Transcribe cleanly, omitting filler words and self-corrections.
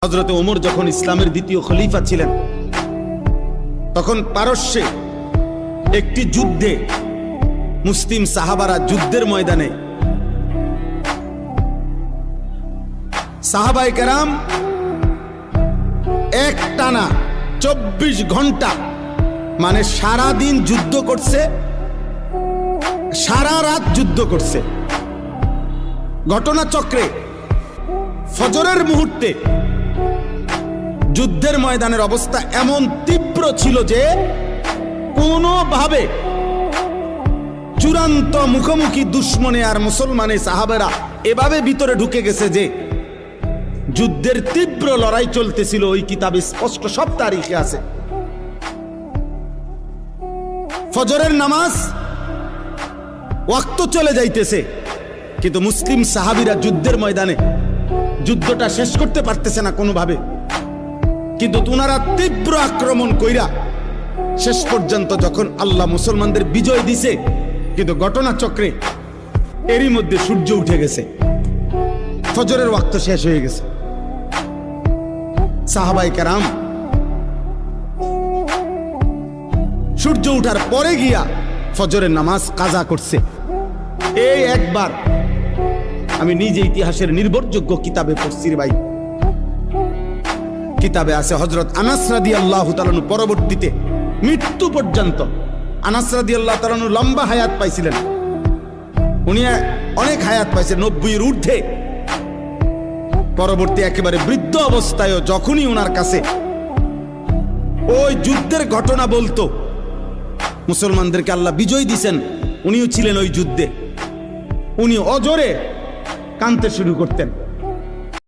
হযরত ওমর যখন ইসলামের দ্বিতীয় খলিফা ছিলেন, তখন পারস্যে একটি যুদ্ধে মুসলিম সাহাবারা যুদ্ধের ময়দানে সাহাবায়ে কেরাম এক টানা 24 ঘন্টা মানে সারা দিন যুদ্ধ করছে, সারা রাত যুদ্ধ করছে। ঘটনাচক্রে ফজরের মুহূর্তে যুদ্ধের ময়দানের অবস্থা এমন তীব্র ছিল যে কোনোভাবে চূড়ান্ত মুখোমুখি দুশ্মনে আর মুসলমানে সাহাবেরা এভাবে ভিতরে ঢুকে গেছে যে যুদ্ধের তীব্র লড়াই চলতেছিল। ওই কিতাবে স্পষ্ট সব তারিখে আছে। ফজরের নামাজ ওয়াক্ত চলে যাইতেছে, কিন্তু মুসলিম সাহাবীরা যুদ্ধের ময়দানে যুদ্ধটা শেষ করতে পারতেছে না কোনোভাবে। কিন্তু তুনারা তীব্র আক্রমণ কইরা শেষ পর্যন্ত যখন আল্লাহ মুসলমানদের বিজয় দিছে, কিন্তু ঘটনাচক্রে এরই মধ্যে সূর্য উঠে গেছে, ফজরের ওয়াক্ত শেষ হয়ে গেছে। সাহাবায়ে কেরাম সূর্য উঠার পরে গিয়া ফজরের নামাজ কাজা করছে। এই একবার আমি নিজে ইতিহাসের নির্ভরযোগ্য কিতাবে পড়ছি রে ভাই। কিতাবে আছে হযরত আনাস রাদিয়াল্লাহু তাআলা পরবর্তীতে মৃত্যু পর্যন্ত, আনাস রাদিয়াল্লাহু তাআলা লম্বা হায়াত পাইছিলেন, উনি অনেক হায়াত পাইছেন, 90-এর ঊর্ধ্বে। পরবর্তী একেবারে বৃদ্ধ অবস্থায়ও যখনই ওনার কাছে ওই যুদ্ধের ঘটনা বলতো, মুসলমানদেরকে আল্লাহ বিজয় দিছেন, উনিও ছিলেন ওই যুদ্ধে, উনি অজরে কাঁদতে শুরু করতেন।